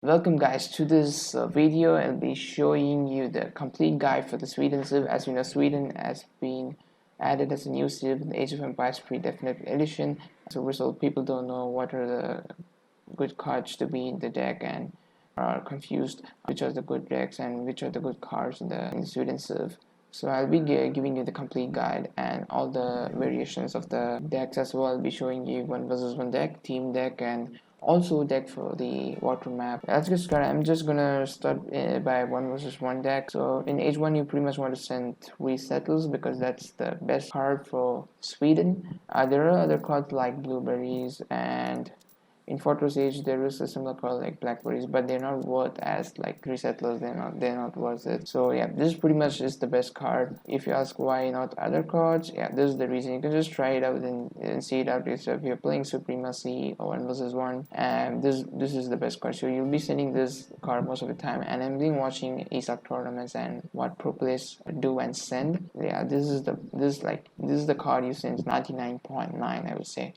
Welcome guys to this video. I'll be showing you the complete guide for the Sweden Civ. As you know, Sweden has been added as a new civ in the Age of Empires pre-definitive edition. As a result, people don't know what are the good cards to be in the deck and are confused which are the good decks and which are the good cards in the Sweden Civ. So I'll be giving you the complete guide and all the variations of the decks as well. I'll be showing you 1 versus 1 deck, team deck, and also deck for the water map. Let's get started. I'm just gonna start by 1 versus 1 deck. So in H1 you pretty much want to send 3 settlers because that's the best card for Sweden. There are other cards like blueberries, and in Fortress Age there is a similar card like blackberries, but they're not worth as like 3 settlers. They're not worth it. So yeah, this pretty much is the best card. If you ask why not other cards, yeah, this is the reason. You can just try it out and see it out yourself. If you're playing Supremacy or 1 versus 1, and this is the best card. So you'll be sending this card most of the time. And I've been watching ESOC tournaments and what pro players do and send. Yeah, this is the card you send 99.9, I would say.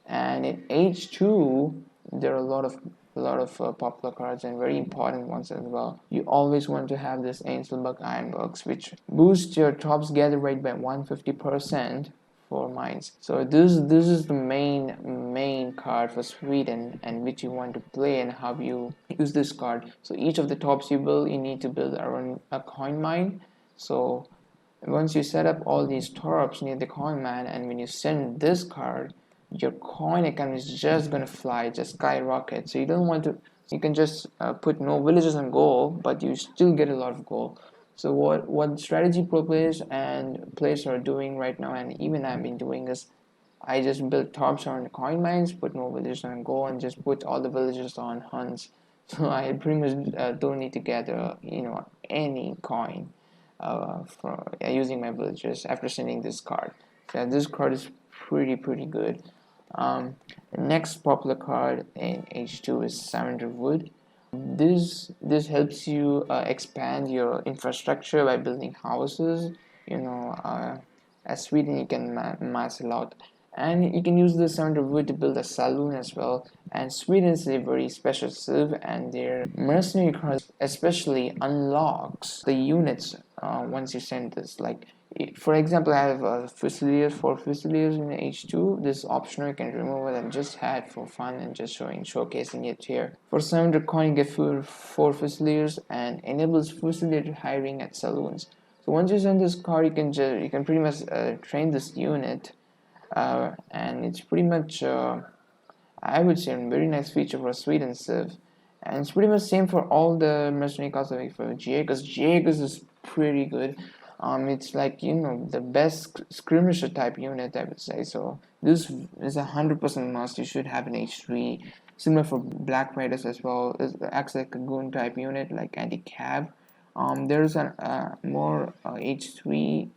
And in H2 there are a lot of popular cards and very important ones as well. You always want to have this Angelbug Ironworks, which boosts your tops gather rate by 150% for mines. So this is the main card for Sweden, and which you want to play and how you use this card. So each of the tops you build, you need to build around a coin mine. So once you set up all these torps near the coin mine, and when you send this card, your coin account is just gonna fly, just skyrocket. So you don't want to, you can just put no villages on gold, but you still get a lot of gold. So what strategy pro players and players are doing right now, and even I've been doing, is I just build tops on coin mines, put no villagers on gold, and just put all the villagers on hunts. So I pretty much don't need to gather any coin for using my villagers after sending this card. So this card is pretty good. The next popular card in H2 is Surrender Wood. This helps you expand your infrastructure by building houses. As Sweden, you can mass a lot, and you can use the Surrender Wood to build a saloon as well. And Sweden is a very special civ, and their mercenary cards especially unlocks the units once you send this. Like, for example, I have Fusiliers, 4 Fusiliers in H2. This optional you can remove it and just had for fun and just showcasing it here. For 700 coin, you get 4 Fusiliers and enables Fusilier hiring at saloons. So once you send this card, you can pretty much train this unit, and it's pretty much I would say a very nice feature for Sweden civ. And it's pretty much same for all the mercenary cards like for Jaegers. Jaegers is pretty good. It's like the best skirmisher type unit, I would say. So this is 100% must. You should have an H3. Similar for Black Raiders as well. It acts like a goon type unit, like anti-cab. There's a more H3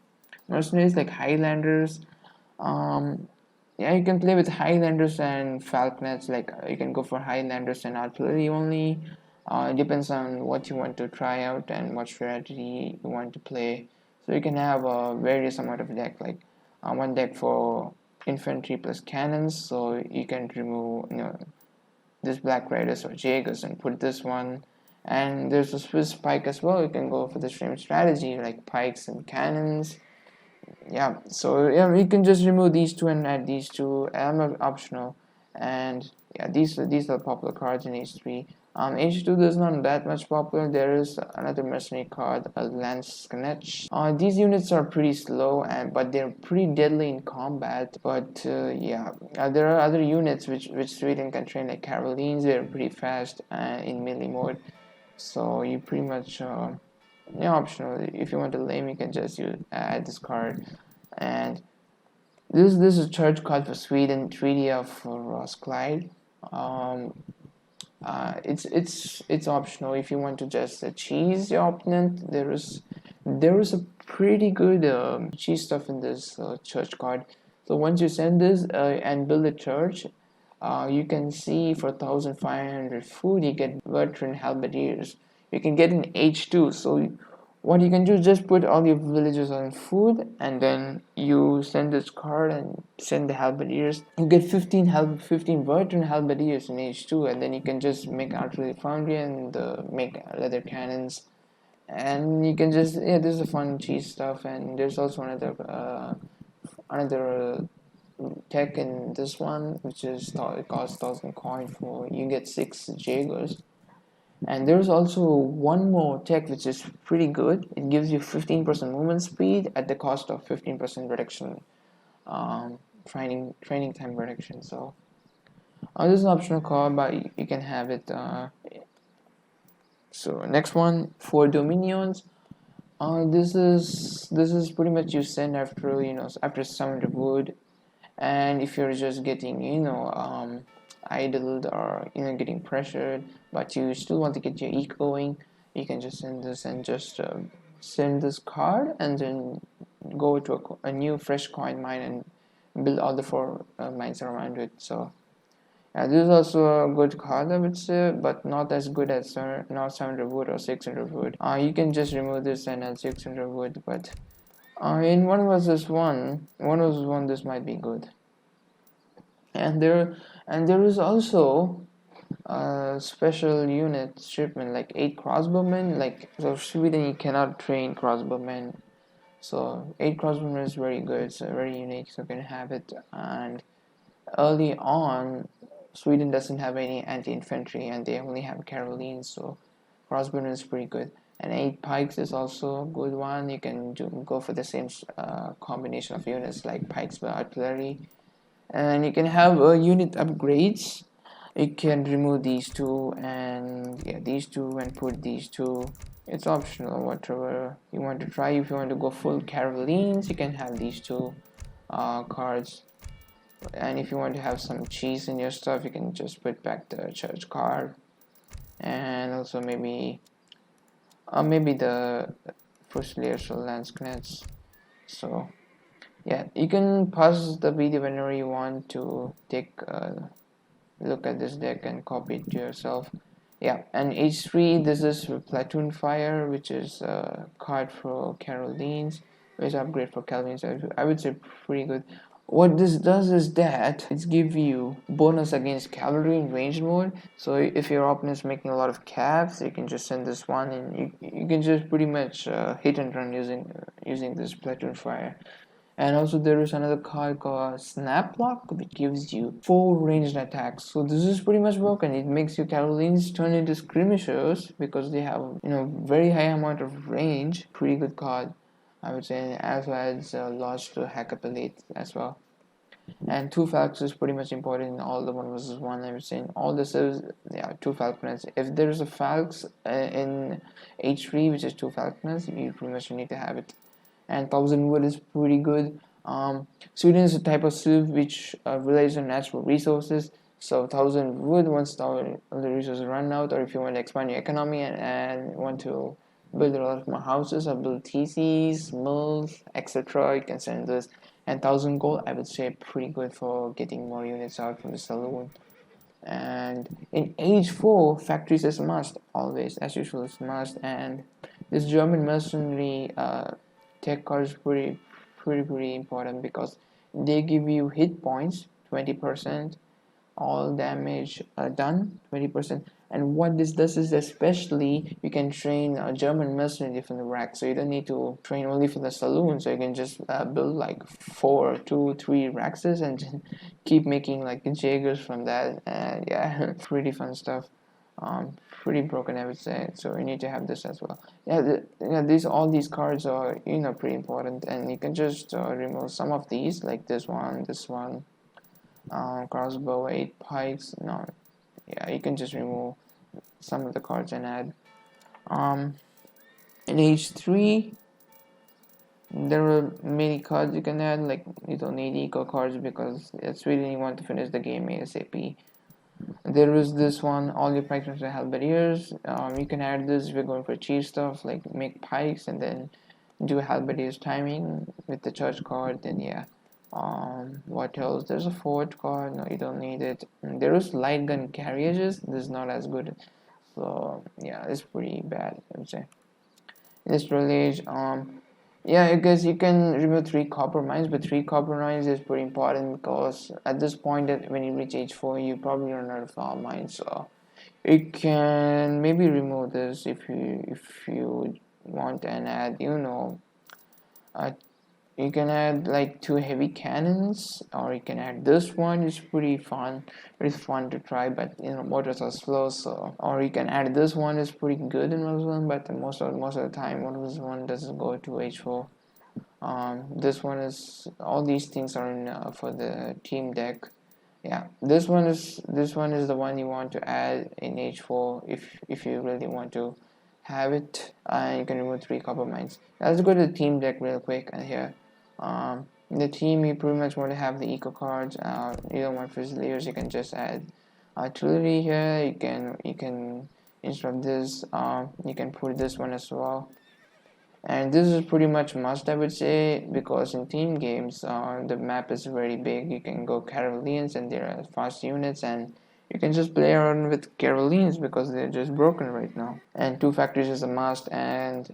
mercenaries like Highlanders. Yeah, you can play with Highlanders and Falconets. Like you can go for Highlanders and artillery only. It depends on what you want to try out and what strategy you want to play. So you can have a various amount of deck, like one deck for infantry plus cannons. So you can remove this Black Raiders or Jaegers and put this one. And there's a Swiss pike as well. You can go for the same strategy like pikes and cannons. Yeah, so yeah, we can just remove these two and add these two. Optional. And yeah, these are popular cards in H3. H2 is not that much popular. There is another mercenary card, a Lance Sknetch. These units are pretty slow, but they're pretty deadly in combat. But yeah, there are other units which Sweden can train, like Carolines. They're pretty fast in melee mode. So you pretty much optional. If you want to lame, you can just add this card. And this is a church card for Sweden, Treaty of Roskilde. It's optional if you want to just cheese your opponent. There is a pretty good cheese stuff in this church card. So once you send this and build a church, you can see for 1,500 food you get veteran halberdiers. You can get an H2. So what you can do is just put all your villagers on food, and then you send this card and send the halberdiers. You get 15 veteran halberdiers in H2, and then you can just make artillery foundry and make leather cannons, and you can just, yeah, this is a fun cheese stuff. And there's also another tech in this one, which is it costs 1,000 coin for you get 6 Jaegers. And there's also one more tech which is pretty good. It gives you 15% movement speed at the cost of 15% reduction, training time reduction. So this is an optional card, but you can have it. So next one, for Dominions. This is pretty much you send after, after 700 wood, and if you're just getting, idled, or getting pressured, but you still want to get your eke going, you can just send this and just send this card, and then go to a new fresh coin mine and build all the 4 mines around it. So yeah, this is also a good card, I would say, but not as good as not 700 wood or 600 wood. You can just remove this and add 600 wood, but in 1 versus 1 this might be good. And there is also a special unit shipment, like 8 crossbowmen. Like, so Sweden, you cannot train crossbowmen, so 8 crossbowmen is very good. It's very unique, so you can have it. And early on, Sweden doesn't have any anti-infantry, and they only have Carolines, so crossbowmen is pretty good. And 8 pikes is also a good one. You can go for the same combination of units, like pikes with artillery. And you can have unit upgrades. You can remove these 2 and, yeah, these 2, and put these 2. It's optional, whatever you want to try. If you want to go full Carolines, you can have these 2 cards. And if you want to have some cheese in your stuff, you can just put back the church card. And also maybe the Fusiliers or Lansknets. So yeah, you can pause the video whenever you want to take a look at this deck and copy it to yourself. Yeah, and H3, this is Platoon Fire, which is a card for Carolines, which upgrade for Calvins. I would say pretty good. What this does is that it gives you bonus against cavalry in ranged mode. So if your opponent is making a lot of calves, you can just send this one, and you can just pretty much hit and run using this Platoon Fire. And also there is another card called Snap Block, which gives you 4 ranged attacks. So this is pretty much broken. It makes your Carolines turn into skirmishers because they have very high amount of range. Pretty good card, I would say, as well as lost to Hackapelate as well. And 2 Falcons is pretty much important in all the 1 versus 1. I would say in all the servers, yeah, 2 Falconers. If there's a Falcons in H3, which is 2 Falconers, you pretty much need to have it. And 1,000 wood is pretty good. Sweden is a type of civ which relies on natural resources. So 1,000 wood, once the resources run out, or if you want to expand your economy and want to build a lot more houses or build TCs, mills, etc., you can send this. And 1,000 gold, I would say, pretty good for getting more units out from the saloon. And in H4, factories is a must, always, as usual, is must. And this German mercenary tech card is pretty important because they give you hit points 20%, all damage done 20%. And what this does is, especially, you can train a German mercenary from the rack, so you don't need to train only for the saloon. So you can just build like 2-3 raxes and just keep making like Jaegers from that. And yeah, pretty fun stuff. Pretty broken, I would say. So you need to have this as well. Yeah, all these cards are pretty important, and you can just remove some of these, like this one, crossbow, 8 pikes. No, yeah, you can just remove some of the cards and add. In H3, there are many cards you can add. Like, you don't need eco cards because it's really, you want to finish the game ASAP. There is this one, all your practices are halberdiers. You can add this if you're going for cheap stuff, like make pikes and then do halberdiers timing with the church card. Then yeah, what else? There's a fort card. No, you don't need it. And there is light gun carriages. This is not as good, so yeah, it's pretty bad, I would say. industrial age. Yeah, I guess you can remove 3 copper mines, but 3 copper mines is pretty important because at this point that when you reach age 4, you probably run out of mines. So you can maybe remove this if you want and add, uh, you can add like 2 heavy cannons, or you can add this one. It's pretty fun to try, but motors are slow. So, or you can add this one. It's pretty good in Models 1, but most of the time Models 1 doesn't go to H4. This one is, all these things are in for the team deck. Yeah, this one is the one you want to add in H4 if you really want to have it. You can remove 3 copper mines. Let's go to the team deck real quick. And here, the team, you pretty much want to have the eco cards. You don't want Fusiliers, you can just add artillery here. You can instead of this, you can put this one as well. And this is pretty much must, I would say, because in team games the map is very big. You can go Carolines and there are fast units, and you can just play around with Carolines because they're just broken right now. And 2 factories is a must, and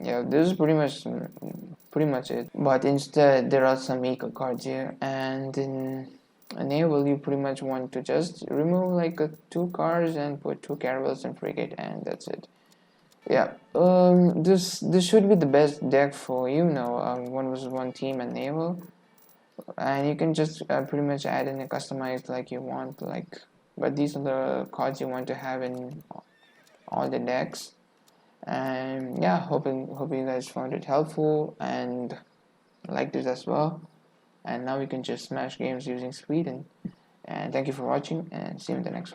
yeah, this is pretty much it. But instead there are some eco cards here, and in naval you pretty much want to just remove like 2 cars and put 2 caravels and frigate, and that's it. Yeah, this should be the best deck for 1 vs 1 team and naval, and you can just pretty much add in and customize like you want, like. But these are the cards you want to have in all the decks, and yeah, hope you guys found it helpful and like this as well. And now we can just smash games using Sweden. And thank you for watching, and see you in the next one.